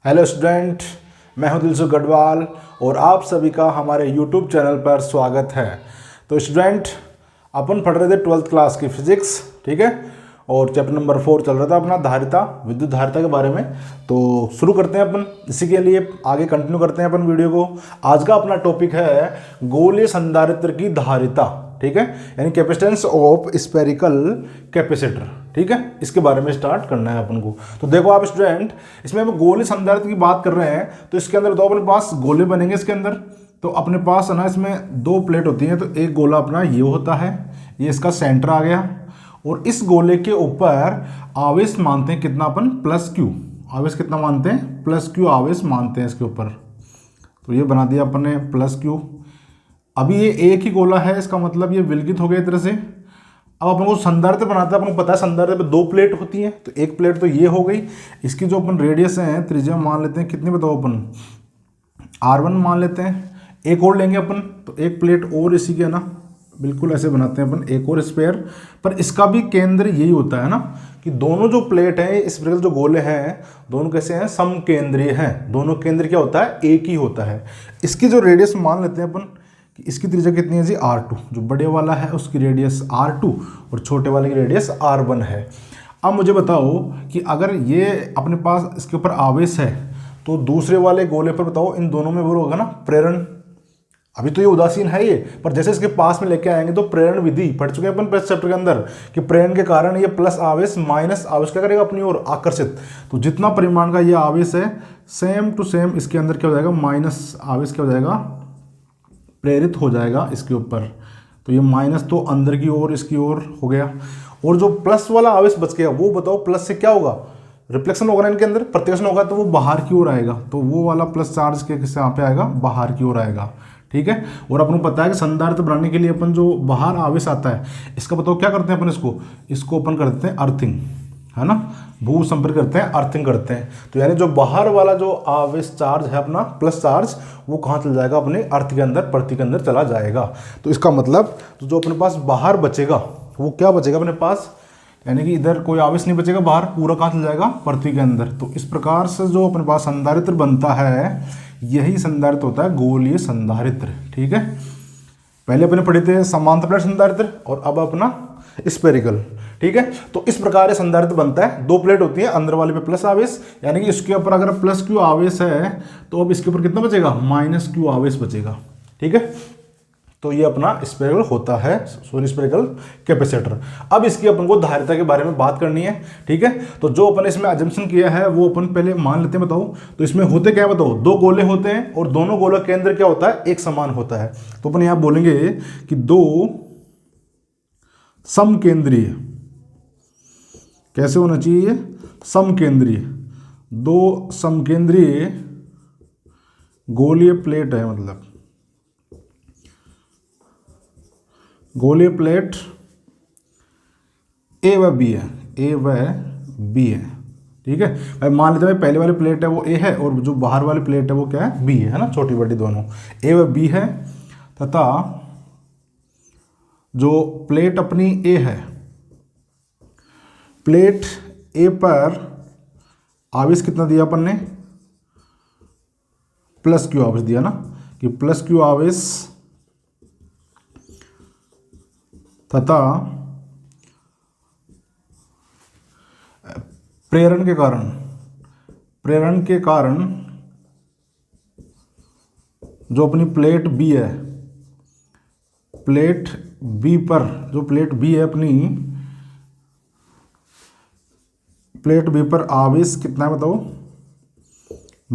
Hello student, मैं हूं दिलसुख गढ़वाल और आप सभी का हमारे यूट्यूब चैनल पर स्वागत है। तो स्टूडेंट, अपन पढ़ रहे थे 12th क्लास की फिजिक्स, ठीक है, और चैप्टर नंबर 4 चल रहा था अपना धारिता, विद्युत धारिता के बारे में। तो शुरू करते हैं अपन, इसी के लिए आगे कंटिन्यू करते हैं अपन वीडियो को। आज का अपना टॉपिक है गोलीय संधारित्र की धारिता, ठीक है, यानी कैपेसिटेंस ऑफ स्फेरिकल कैपेसिटर, ठीक है, इसके बारे में स्टार्ट करना है अपन को। तो देखो आप स्टूडेंट, इसमें हम गोलीय संधारित्र की बात कर रहे हैं, तो इसके अंदर तो अपने पास गोले बनेंगे इसके अंदर। तो अपने पास है ना, इसमें दो प्लेट होती हैं, तो एक गोला अपना ये होता है, ये इसका सेंटर आ गया, और इस गोले के ऊपर आवेश मानते हैं कितना अपन, प्लस क्यू। आवेश कितना मानते हैं, प्लस क्यू आवेश मानते हैं इसके ऊपर। तो ये बना दिया अपन ने प्लस क्यू। अभी ये एक ही गोला है, इसका मतलब ये विलगित हो गया एक तरह से। अब अपन को संधारित्र बनाता है, अपन को पता है संधारित्र पे दो प्लेट होती हैं, तो एक प्लेट तो ये हो गई। इसकी जो अपन रेडियस है, त्रिज्या मान लेते हैं, कितनी बताओ अपन, R1 मान लेते हैं। एक और लेंगे अपन, तो एक प्लेट और इसी के ना बिल्कुल ऐसे बनाते हैं अपन, एक और स्पेयर। पर इसका भी केंद्र यही होता है ना, कि दोनों जो प्लेट हैं, स्फेरिकल जो गोले हैं, दोनों कैसे हैं, समकेंद्रीय हैं। दोनों केंद्र क्या होता है, एक ही होता है। इसकी जो रेडियस मान लेते हैं अपन, कि इसकी त्रिज्या कितनी है जी, R2। जो बड़े वाला है उसकी रेडियस R2 और छोटे वाले की रेडियस R1 है। अब मुझे बताओ कि अगर ये अपने पास इसके ऊपर आवेश है, तो दूसरे वाले गोले पर बताओ इन दोनों में वो होगा ना प्रेरण। अभी तो ये उदासीन है ये, पर जैसे इसके पास में लेके आएंगे तो प्रेरण विधि पढ़ चुके हैं अपन पहले चैप्टर के अंदर, कि प्रेरण के कारण ये प्लस आवेश माइनस आवेश क्या करेगा, अपनी ओर आकर्षित। तो जितना परिमाण का ये आवेश है, सेम टू सेम इसके अंदर क्या हो जाएगा, माइनस आवेश क्या हो जाएगा, प्रेरित हो जाएगा इसके ऊपर। तो ये माइनस तो अंदर की ओर, इसकी ओर हो गया, और जो प्लस वाला आवेश बच गया वो बताओ प्लस से क्या होगा, रिफ्लेक्शन होगा ना इनके अंदर, प्रतिकर्षण होगा, तो वो बाहर की ओर आएगा। तो वो वाला प्लस चार्ज के किससे यहाँ पे आएगा, बाहर की ओर आएगा, ठीक है। और अपन को पता है कि संधारित्र बनाने के लिए अपन जो बाहर आवेश आता है, इसका बताओ क्या करते हैं अपन, इसको अपन कर देते हैं अर्थिंग, है ना, भू संपर्क करते हैं, अर्थिंग करते हैं। तो यानी जो बाहर वाला जो आवेश चार्ज है अपना प्लस चार्ज, वो कहाँ चल जाएगा, अपने अर्थ के अंदर, प्रति के अंदर चला जाएगा। तो इसका मतलब तो जो अपने पास बाहर बचेगा वो क्या बचेगा अपने पास, यानी कि इधर कोई आवेश नहीं बचेगा, बाहर पूरा कहाँ चल जाएगा, पृथ्वी के अंदर। तो इस प्रकार से जो अपने पास संधारित्र बनता है, यही संधारित्र होता है गोलीय संधारित्र, ठीक है। पहले अपने पढ़े थे समांतर प्लेट संधारित्र, और अब अपना स्फेरिकल, ठीक है। तो इस प्रकार से संधारित्र बनता है, दो प्लेट होती है, अंदर वाले पे प्लस आवेश, यानी कि इसके ऊपर अगर प्लस क्यू आवेश है, तो अब इसके ऊपर कितना बचेगा, माइनस क्यू आवेश बचेगा, ठीक है। तो ये अपना स्फेरिकल होता है, स्फेरिकल कैपेसिटर। अब इसकी अपन को धारिता के बारे में बात करनी है, ठीक है। तो जो अपन इसमें अजम्पशन किया है वो अपन पहले मान लेते हैं। बताओ तो इसमें होते क्या है, बताओ, दो गोले होते हैं और दोनों गोलों के केंद्र क्या होता है, एक समान होता है। तो अपन यहां बोलेंगे कि दो समकेंद्रीय, कैसे होना चाहिए, समकेंद्रीय, दो समकेंद्रीय गोलीय प्लेट है, मतलब गोलीय प्लेट ए व बी है, ए व बी है, ठीक है। भाई मान लेते हैं पहले वाली प्लेट है वो ए है, और जो बाहर वाली प्लेट है वो क्या है, बी है ना, छोटी बड़ी दोनों ए व बी है। तथा जो प्लेट अपनी ए है, प्लेट ए पर आवेश कितना दिया अपन ने, प्लस क्यू आवेश दिया ना, कि प्लस क्यू आवेश तथा प्रेरण के कारण जो अपनी प्लेट बी है, प्लेट बी पर, जो प्लेट बी है अपनी, प्लेट बी पर आवेश कितना है बताओ,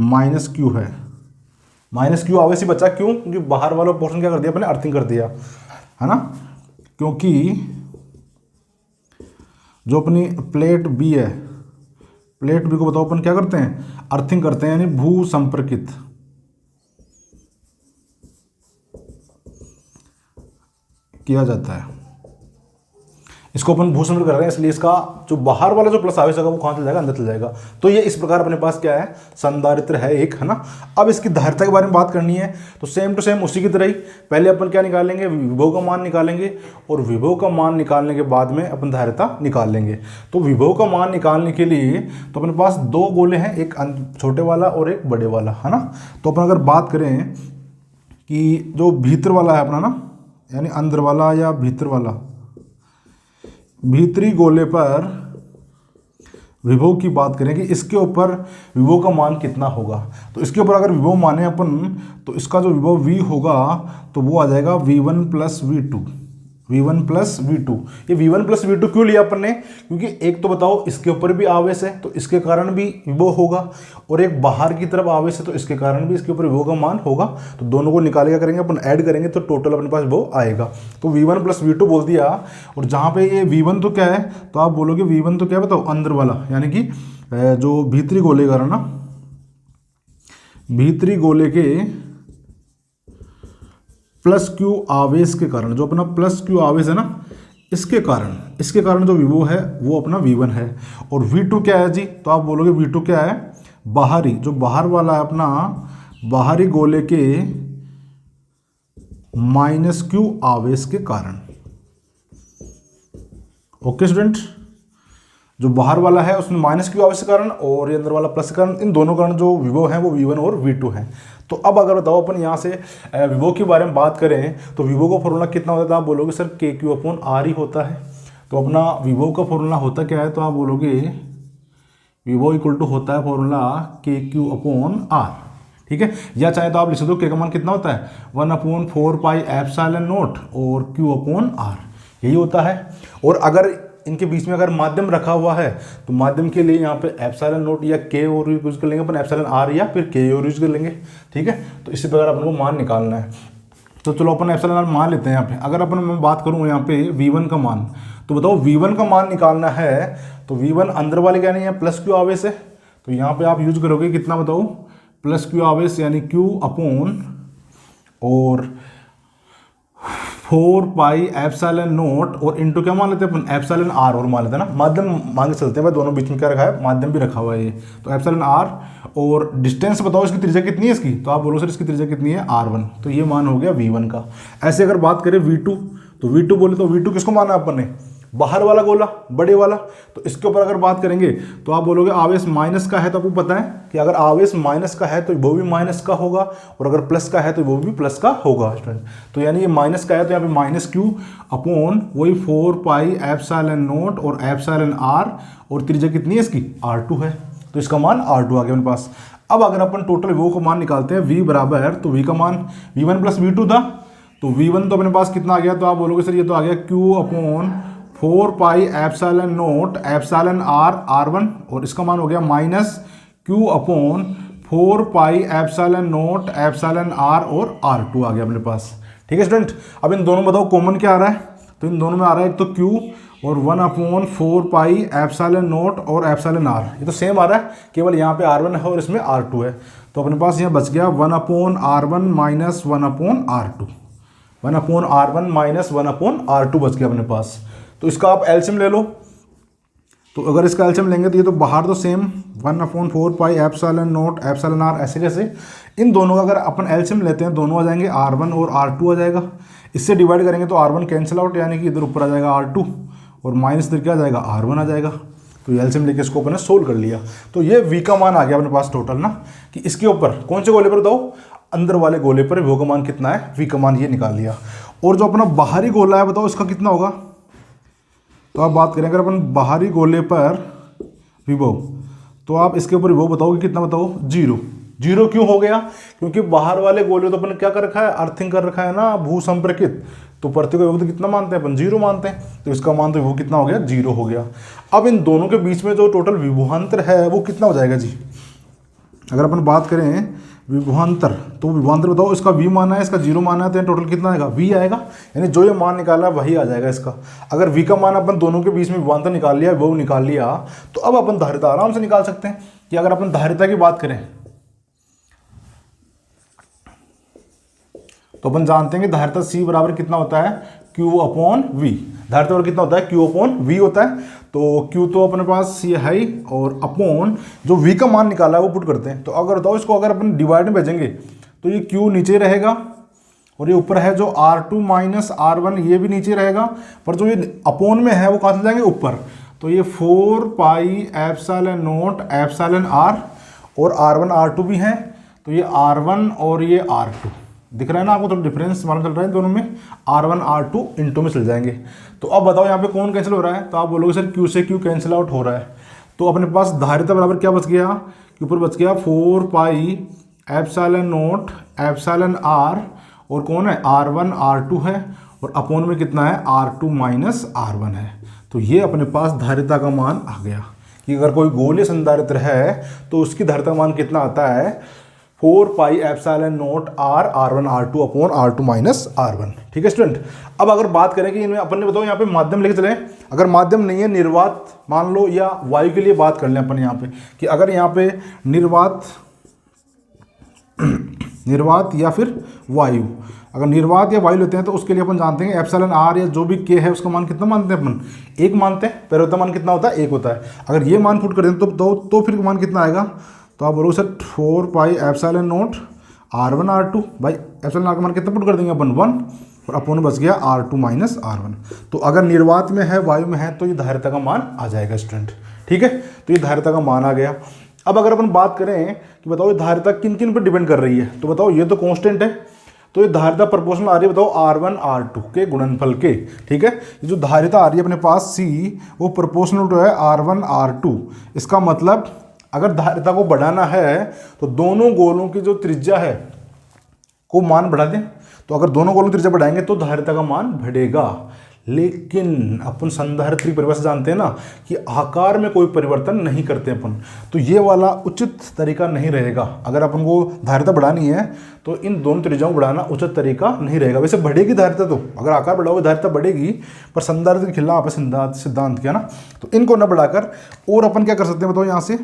माइनस क्यू है। माइनस क्यू आवेश ही बचा, क्यों, क्योंकि बाहर वाला पोर्शन क्या कर दिया अपने, अर्थिंग कर दिया, है ना। क्योंकि जो अपनी प्लेट बी है, प्लेट बी को बताओ अपन क्या करते हैं, अर्थिंग करते हैं, यानी भू संपर्कित किया जाता है। इसको अपन भूसंपर कर रहे हैं, इसलिए इसका जो बाहर वाला जो प्लस आवेश होगा वो कहाँ चल जाएगा, अंदर चल जाएगा। तो ये इस प्रकार अपने पास क्या है, संधारित्र है एक, है ना। अब इसकी धारिता के बारे में बात करनी है, तो सेम टू सेम उसी की तरह ही पहले अपन क्या निकालेंगे, विभव का मान निकालेंगे, और विभव का मान निकालने के बाद में अपन धारिता निकाल लेंगे। तो विभव का मान निकालने के लिए तो अपने पास दो गोले हैं, एक छोटे वाला और एक बड़े वाला, है ना। तो अपन अगर बात करें कि जो भीतर वाला है अपना ना, यानी अंदर वाला या भीतर वाला, भीतरी गोले पर विभव की बात करें कि इसके ऊपर विभव का मान कितना होगा, तो इसके ऊपर अगर विभव माने अपन, तो इसका जो विभव v होगा तो वो आ जाएगा v1 plus v2, v1 plus v2। ये v1 प्लस v2 क्यों लिया अपन ने, क्योंकि एक तो बताओ इसके ऊपर भी आवेश है तो इसके कारण भी विभव होगा, और एक बाहर की तरफ आवेश है तो इसके कारण भी इसके ऊपर विभव का मान होगा। तो दोनों को निकाले क्या करेंगे अपन, ऐड करेंगे तो टोटल अपने पास विभव आएगा। तो v1 प्लस v2 बोल दिया, और जहाँ पे ये v1 तो क्या है, तो आप बोलोगे v1 तो क्या बताओ, अंदर वाला, यानी कि जो भीतरी गोले का ना, भीतरी गोले के प्लस क्यू आवेश के कारण, जो अपना प्लस क्यू आवेश है ना, इसके कारण जो विभव है वो अपना v1 है। और v2 क्या है जी, तो आप बोलोगे v2 क्या है, बाहरी, जो बाहर वाला है अपना बाहरी गोले के माइनस क्यू आवेश के कारण। ओके स्टूडेंट, जो बाहर वाला है उसमें माइनस क्यू आवेश के कारण, और ये अंदर वाला प्लस के कारण, इन दोनों कारण जो विभव है वो v1 और v2 है। तो अब अगर बताओ अपन यहाँ से विभव के बारे में बात करें, तो विभव का फॉर्मूला कितना होता है, आप बोलोगे सर KQ/R ही होता है। तो अपना विभव का फॉर्मूला होता क्या है, तो आप बोलोगे विभव इक्वल टू होता है फॉर्मूला KQ/R, ठीक है। या चाहे तो आप लिख दो K का मान कितना होता है, 1/4πε0 और Q/R, यही होता है। और अगर इनके बीच में अगर माध्यम रखा हुआ है, तो माध्यम के लिए यहाँ पे ε0 या K और यूज कर लेंगे अपन, εR या फिर K और यूज कर लेंगे, ठीक है। तो इसी प्रकार अपन को मान निकालना है। तो चलो अपन εR मान लेते हैं यहाँ पे। अगर अपन मैं बात करूँ यहाँ पे v1 का मान, तो बताओ v1 का मान निकालना है, तो v1 अंदर वाले क्या नहीं है, प्लस क्यू आवेश है, तो यहाँ पे आप यूज करोगे कितना बताओ, प्लस क्यू आवेश, यानी Q/ और 4πε0 और इंटू क्या मान लेते हैं अपन, εR और मान लेते हैं ना, माध्यम मान के चलते हैं भाई, दोनों बीच में क्या रखा है, माध्यम भी रखा हुआ है ये। तो εR और डिस्टेंस बताओ इसकी त्रिज्या कितनी है इसकी, तो आप बोलो सर इसकी त्रिज्या कितनी है, R1। तो ये मान हो गया v1 का। ऐसे अगर बात करें v2, तो v2 बोले तो v2 किसको माना अपन ने, बाहर वाला गोला, बड़े वाला। तो इसके ऊपर अगर बात करेंगे तो आप बोलोगे आवेश माइनस का है, तो आपको पता है कि अगर आवेश माइनस का है तो वो भी माइनस का होगा, और अगर प्लस का है तो वो भी प्लस का होगा स्टूडेंट। तो यानी ये माइनस का है तो यहाँ पे माइनस क्यू अपॉन वही 4πε0 और εR, और त्रिज्या कितनी है इसकी, R2 है। तो इसका मान R2 आ गया अपने पास। अब अगर अपन टोटल विभव का मान निकालते हैं v बराबर, तो v का मान v1 प्लस v2 था, तो v1 तो अपने पास कितना आ गया, तो आप बोलोगे सर ये तो आ गया Q/4πε0 εR R1, और इसका मान हो गया माइनस Q/4πε0 εR और R2 आ गया अपने पास, ठीक है स्टूडेंट। अब इन दोनों बताओ कॉमन क्या आ रहा है, तो इन दोनों में आ रहा है एक तो Q और 1/4πε0 और εR, ये तो सेम आ रहा है, केवल यहाँ पे R1 है और इसमें R2 है। तो अपने पास यहाँ बच गया 1/R1 minus 1/R2, 1/R1 minus 1/R2 बच गया अपने पास। तो इसका आप एलसीएम ले लो, तो अगर इसका एलसीएम लेंगे तो ये तो बाहर तो सेम 1/4πε0 εR, ऐसे कैसे, इन दोनों का अगर अपन एलसीएम लेते हैं दोनों आ जाएंगे R1 और R2 आ जाएगा। इससे डिवाइड करेंगे तो R1 कैंसिल आउट, यानी कि इधर ऊपर आ जाएगा R2 और माइनस इधर क्या आ जाएगा, R1 आ जाएगा। तो ये एलसीएम लेके इसको अपन ने सोल्व कर लिया। तो ये v का मान आ गया अपने पास टोटल ना, कि इसके ऊपर कौन से गोले पर बताओ, अंदर वाले गोले पर विभव का मान कितना है, v का मान ये निकाल लिया। और जो अपना बाहरी गोला है बताओ इसका कितना होगा, तो आप बात करें अगर अपन बाहरी गोले पर विभव, तो आप इसके ऊपर विभव बताओगे कितना, बताओ 0। 0 क्यों हो गया, क्योंकि बाहर वाले गोले तो अपन क्या कर रखा है, अर्थिंग कर रखा है ना, भू संपर्कित, तो प्रत्येक विभव तो कितना मानते हैं अपन, 0 मानते हैं। तो इसका मान तो विभव कितना हो गया, 0 हो गया। अब इन दोनों के बीच में जो टोटल विभवांतर है वो कितना हो जाएगा जी, अगर अपन बात करें विभवांतर, तो विभवांतर बताओ इसका v माना है, इसका 0 माना है, तो टोटल कितना आएगा, v आएगा। यानी जो ये मान निकाला वही आ जाएगा इसका। अगर v का मान अपन दोनों के बीच में विभवांतर निकाल लिया, वो निकाल लिया, तो अब अपन धारिता आराम से निकाल सकते हैं। कि अगर अपन धारिता की बात करें तो अपन जानते हैं कि धारिता C बराबर कितना होता है, Q अपॉन V। धारिता बल कितना होता है? Q अपॉन V होता है। तो Q तो अपने पास ये है ही, और अपॉन जो V का मान निकाला है वो पुट करते हैं। तो अगर बताओ इसको अगर अपन डिवाइड में भेजेंगे तो ये Q नीचे रहेगा और ये ऊपर है जो R2 माइनस R1 ये भी नीचे रहेगा, पर जो ये अपॉन में है वो कहाँ से जाएंगे? ऊपर। तो ये 4 pi epsilon not epsilon R, और R1 R2 भी हैं, तो ये R1 और ये R2 दिख रहा है ना आपको? तो डिफरेंस मालूम चल रहा है दोनों में, R1 R2 इंटू में चल जाएंगे। तो अब बताओ यहाँ पे कौन कैंसिल हो रहा है? तो आप बोलोगे सर Q से Q कैंसिल आउट हो रहा है। तो अपने पास धारिता बराबर क्या बच गया? कि ऊपर बच गया 4 pi epsilon not epsilon R, और कौन है? R1 R2 है, और अपोन में कितना है? R2 माइनस R1 है। तो ये अपने पास धारिता का मान आ गया कि अगर कोई गोलीय संधारित्र है तो उसकी धारिता का मान कितना आता है? 4 pi epsilon not R R1 R2 upon R2 minus R1। ठीक है स्टूडेंट। अब अगर बात करें कि इनमें अपन ने बताओ यहाँ पे माध्यम लेके चले, अगर माध्यम नहीं है, निर्वात मान लो या वायु के लिए बात कर लें अपन यहाँ पे, कि अगर यहाँ पे निर्वात या फिर वायु, अगर निर्वात या वायु लेते हैं तो उसके लिए अपन जानते हैं एप्सिलॉन R या जो भी K है उसका मान कितना मानते हैं अपन? 1 मानते हैं। परिवर्तन मान कितना होता है? 1 होता है। अगर ये मान पुट कर दें तो फिर मान कितना आएगा? तो आप बोलोगे sir 4 pi epsilon not R1 R2, भाई एप्सिलॉन R का मान कितना पुट कर देंगे अपन? 1, और अपोन बच गया R2 माइनस R1। तो अगर निर्वात में है, वायु में है, तो ये धारिता का मान आ जाएगा स्टूडेंट। ठीक है, तो ये धारिता का मान आ गया। अब अगर अपन बात करें कि बताओ ये धारिता किन किन पर डिपेंड कर रही है, तो बताओ ये तो कांस्टेंट है, तो ये धारिता प्रोपोर्शनल आ रही है बताओ R1 R2 के गुणनफल के। ठीक है, ये जो धारिता आ रही है अपने पास C, वो प्रोपोर्शनल टू है R1 R2। इसका मतलब अगर धारिता को बढ़ाना है तो दोनों गोलों की जो त्रिज्या है को मान बढ़ा दें। तो अगर दोनों गोलों की त्रिज्या बढ़ाएंगे तो धारिता का मान बढ़ेगा। लेकिन अपन संधारित्र की परिभाषा जानते हैं ना कि आकार में कोई परिवर्तन नहीं करते अपन, तो ये वाला उचित तरीका नहीं रहेगा। अगर अपन को धारिता बढ़ानी है तो इन दोनों त्रिज्याओं को बढ़ाना उचित तरीका नहीं रहेगा। वैसे बढ़ेगी धारिता, तो अगर आकार बढ़ाओगे धारिता बढ़ेगी, पर संधारित्र के खिलाफ है सिद्धांत क्या ना। तो इनको न बढ़ाकर और अपन क्या कर सकते हैं बताओ यहाँ से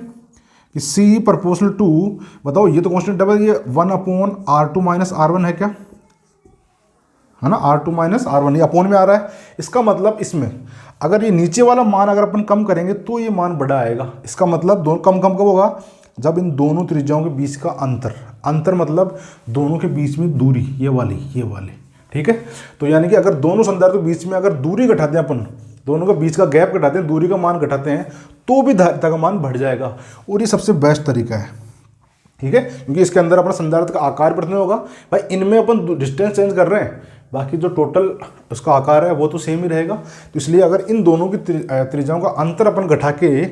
कि C प्रोपोर्शनल टू, बताओ ये तो कांस्टेंट है, ये 1 अपॉन R2 माइनस R1 है क्या? है ना, R2 माइनस R1, ये अपोन में आ रहा है। इसका मतलब इसमें अगर ये नीचे वाला मान अगर अपन कम करेंगे तो ये मान बड़ा आएगा। इसका मतलब दोनों कम कब होगा? जब इन दोनों त्रिज्याओं के बीच का अंतर मतलब दोनों के बीच में दूरी, ये वाली। ठीक है, तो यानी कि अगर दोनों संधारित्र के बीच में अगर दूरी घटाते हैं अपन, दोनों का बीच का गैप घटाते हैं, दूरी का मान घटाते हैं, तो भी धारिता का मान बढ़ जाएगा। और ये सबसे बेस्ट तरीका है। ठीक है, क्योंकि इसके अंदर अपना संधारित्र का आकार परिवर्तन होगा। भाई इनमें अपन डिस्टेंस चेंज कर रहे हैं, बाकी जो टोटल उसका आकार है वो तो सेम ही रहेगा। तो इसलिए अगर इन दोनों की त्रिज्याओं का अंतर अपन घटा के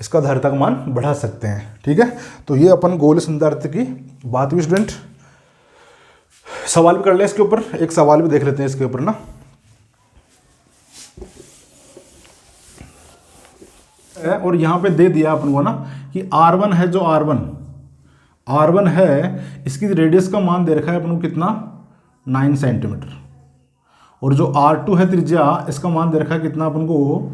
इसका धारिता का मान बढ़ा सकते हैं। ठीक है, तो ये अपन गोलीय संधारित्र की बात हुई स्टूडेंट। सवाल भी कर लें इसके ऊपर, एक सवाल भी देख लेते हैं इसके ऊपर ना। और यहाँ पे दे दिया अपन को ना कि R1 है, जो R1 है, इसकी रेडियस का मान दे रखा है अपन को कितना? 9 सेंटीमीटर। और जो R2 है त्रिज्या, इसका मान दे रखा है कितना अपन को?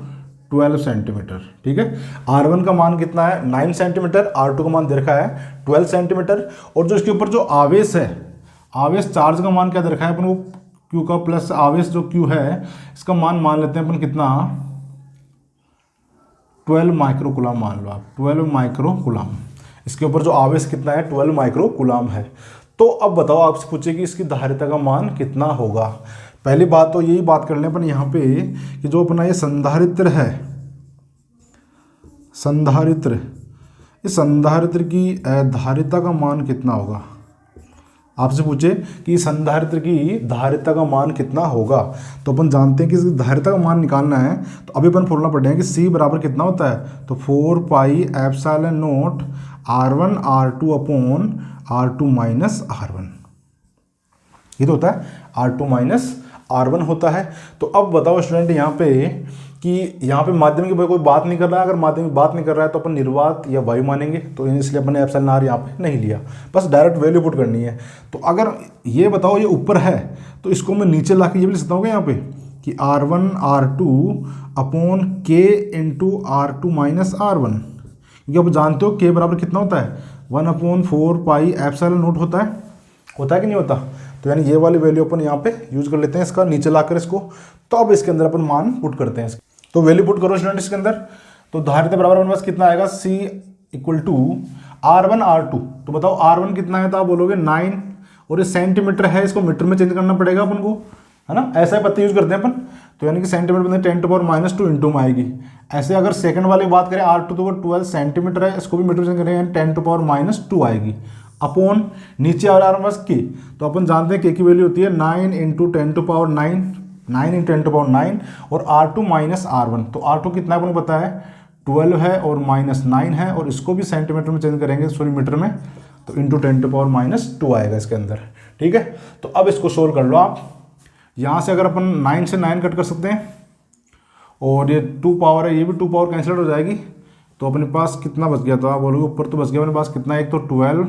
12 सेंटीमीटर। ठीक है, R1 का मान कितना है? 9 सेंटीमीटर, R2 का मान दे रखा है 12 सेंटीमीटर। और जो इसके ऊपर जो आवेश है, आवेश चार्ज का मान क्या दे रखा है अपन को? Q का प्लस आवेश जो Q है, इसका मान लेते हैं अपन कितना? 12 माइक्रोकुलाम मान लो आप, 12 माइक्रोकुलाम। इसके ऊपर जो आवेश कितना है? 12 माइक्रोकुलाम है। तो अब बताओ, आपसे पूछे कि इसकी धारिता का मान कितना होगा। पहली बात तो यही बात कर लें अपन यहाँ पे कि जो अपना ये संधारित्र है, इस संधारित्र की धारिता का मान कितना होगा। आपसे पूछे कि संधारित्र की धारिता का मान कितना होगा, तो अपन जानते हैं कि इसकी धारिता का मान निकालना है। तो अभी अपन फॉर्मूला पढ़ेंगे कि C बराबर कितना होता है? तो 4 pi epsilon not R1 R2 upon R2 minus R1, ये तो होता है R2 माइनस R1 होता है। तो अब बताओ स्टूडेंट यहाँ पे कि यहाँ पे माध्यम की कोई बात नहीं कर रहा है। अगर माध्यम की बात नहीं कर रहा है तो अपन निर्वात या वायु मानेंगे, तो इसलिए अपन ने एप्सिलॉन R यहाँ पे नहीं लिया, बस डायरेक्ट वैल्यू पुट करनी है। तो अगर ये बताओ ये ऊपर है तो इसको मैं नीचे ला के ये भी लिख सकता हूँ यहाँ पे कि R1 R2 upon K into R2 minus R1, क्योंकि आप जानते हो K बराबर कितना होता है? 1/4 पाई एप्सिलॉन नॉट होता है कि नहीं होता? तो यानी ये वाली वैल्यू अपन यहाँ पे यूज कर लेते हैं इसका, नीचे लाकर इसको, तो अब इसके अंदर अपन मान पुट करते हैं। तो वैल्यू पुट करो स्टूडेंट इसके अंदर, तो धारिता बराबर अपने पास कितना आएगा, C equal to R1 R2। तो बताओ R1 कितना है, तो आप बोलोगे 9, और ये सेंटीमीटर है, इसको मीटर में चेंज करना पड़ेगा अपन को, है ना, ऐसा ही पत्ते यूज करते हैं अपन। तो यानी कि सेंटीमीटर में 10⁻² इंटू में आएगी। ऐसे अगर सेकंड वाली बात करें R2 तो वो 12 सेंटीमीटर है, इसको भी मीटर में चेंज करेंगे 10⁻² आएगी, अपॉन नीचे आ रहा है बस K। तो अपन जानते हैं K की वैल्यू होती है 9 × 10⁻9, 9 × 10⁻9, और R2 माइनस R1। तो R2 कितना है अपन को पता है, 12 है और -9 है, और इसको भी सेंटीमीटर में चेंज करेंगे, सॉरी मीटर में, तो इंटू 10⁻² आएगा इसके अंदर। ठीक है, तो अब इसको सोल्व कर लो आप। यहाँ से अगर अपन 9 से 9 कट कर सकते हैं, और ये 2 पावर है, ये भी 2 पावर कैंसिल हो जाएगी, तो अपने पास कितना बच गया, तो आप बोलोगे ऊपर तो बच गया अपने पास कितना, एक तो 12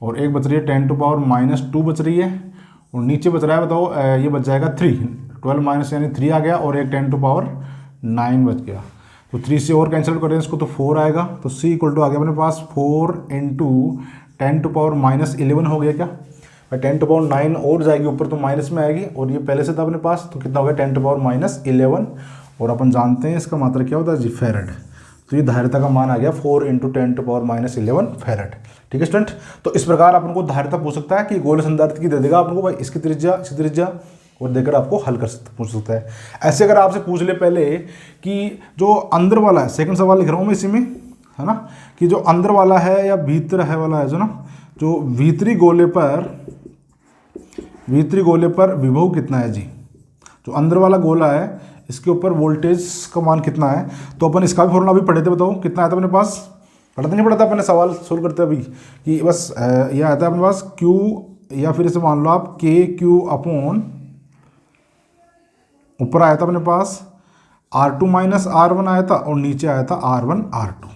और एक बच रही है 10⁻² बच रही है, और नीचे बच रहा है बताओ, ये बच जाएगा 3, 12 माइनस यानी 3 आ गया, और एक 10⁻9 बच गया। तो 3 से और कैंसिल करें इसको तो 4 आएगा। तो C इक्वल टू आ गया अपने पास 4 × 10⁻11 हो गया क्या, 10⁻9 और जाएगी ऊपर तो माइनस में आएगी, और ये पहले से था अपने पास, तो कितना हो गया 10⁻11, और अपन जानते हैं इसका मात्रा क्या होता है जी, फैरड। तो ये धारिता का मान आ गया 4 × 10⁻11 फैरड। ठीक है स्टूडेंट, तो इस प्रकार अपन को धारिता पूछ सकता है कि गोल संधारित्र की दे देगा अपन को भाई, इसकी त्रिज्या और देकर आपको हल कर सकता, पूछ सकता है। ऐसे अगर आपसे पूछ ले पहले कि जो अंदर वाला है, सेकंड सवाल लिख रहा हूँ मैं इसी में, है ना, कि जो अंदर वाला है या भीतर है वाला है, जो ना, जो भीतरी गोले पर विभव कितना है जी, जो अंदर वाला गोला है इसके ऊपर वोल्टेज का मान कितना है। तो अपन इसका भी फॉर्मूला अभी पढ़े थे, बताओ कितना आया था अपने पास, पढ़ा तो नहीं पढ़ा था अपने, सवाल सोल्व करते अभी कि बस ये आता है अपने पास Q, या फिर इसे मान लो आप KQ अपॉन, ऊपर आया था अपने पास R2 माइनस R1 आया था, और नीचे आया था R1 R2,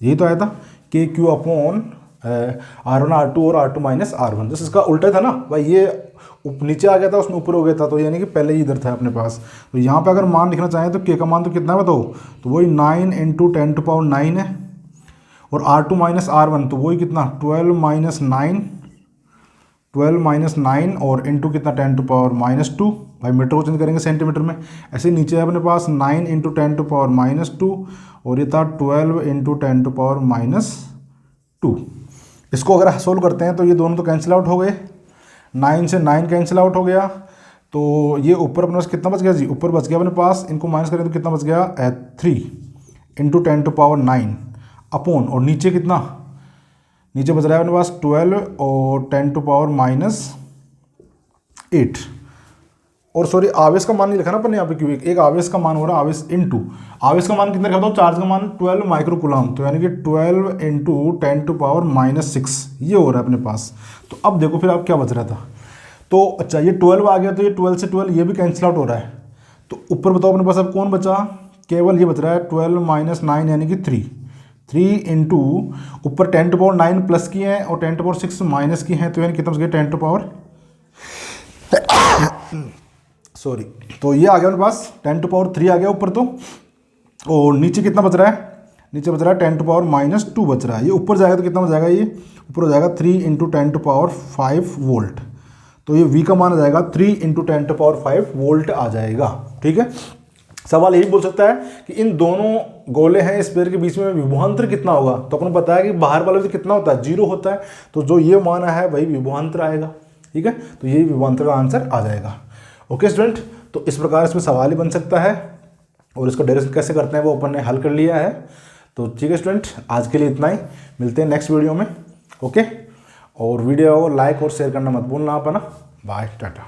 यही तो आया था KQ अपॉन R1 R2 और R2 माइनस R1। जैसे इसका उल्टा था ना भाई, ये नीचे आ गया था उसमें ऊपर हो गया था, तो यानी कि पहले ही इधर था अपने पास। तो यहाँ पे अगर मान लिखना चाहें तो K का मान तो कितना है बताओ, तो वही 9 × 10⁻9 है, और R2 माइनस R1 तो वही कितना 12 माइनस 9 और इंटू कितना 10⁻², भाई मीटर को चेंज करेंगे सेंटीमीटर में। ऐसे नीचे है अपने पास 9 × 10⁻², और ये था 12 × 10⁻²। इसको अगर सोल्व करते हैं तो ये दोनों तो कैंसिल आउट हो गए, 9 से 9 कैंसिल आउट हो गया, तो ये ऊपर अपने पास कितना बच गया जी, ऊपर बच गया अपने पास, इनको माइनस करें तो कितना बच गया 3 × 10⁻9 अपॉन, और नीचे कितना, नीचे बच रहा है अपने पास 12 और 10⁻8। और सॉरी आवेश का मान नहीं लिखा ना अपन यहाँ पे, क्यों एक आवेश का मान हो रहा है, आवेश इंटू आवेश का मान कितना रखा था, चार्ज का मान 12 माइक्रोकूलम, तो यानी कि 12 × 10⁻6 ये हो रहा है अपने पास। तो अब देखो फिर आप क्या बच रहा था, तो अच्छा ये 12 आ गया, तो ये 12 से 12 ये भी कैंसिल आउट हो रहा है, तो ऊपर बताओ अपने पास अब कौन बचा, केवल ये बच रहा है 12 - 9 यानी कि 3 इंटू ऊपर 10⁻9 प्लस की हैं और 10⁻6 माइनस की हैं, तो यानी कितना बच गया 10 सॉरी, तो ये आ गया मेरे पास 10⁻3 आ गया ऊपर तो, और नीचे कितना बच रहा है, नीचे बच रहा है 10⁻2 बच रहा है। ये ऊपर जाएगा तो कितना हो जाएगा, ये ऊपर हो जाएगा 3 × 10⁵ वोल्ट, तो ये V का मान आ जाएगा 3 × 10⁵ वोल्ट आ जाएगा। ठीक है, सवाल यही बोल सकता है कि इन दोनों गोले हैं, स्फीयर के बीच में विभवांतर कितना होगा, तो अपन को पता है कि बाहर वाले से कितना होता है 0 होता है, तो जो ये मान है वही विभवांतर आएगा। ठीक है, तो यही विभवांतर का आंसर आ जाएगा। ओके स्टूडेंट, तो इस प्रकार इसमें सवाल ही बन सकता है, और इसका डायरेक्शन कैसे करते हैं वो अपन ने हल कर लिया है। तो ठीक है स्टूडेंट, आज के लिए इतना ही, मिलते हैं नेक्स्ट वीडियो में। ओके, और वीडियो को लाइक और शेयर करना मत भूलना आप, है ना। बाय, टाटा।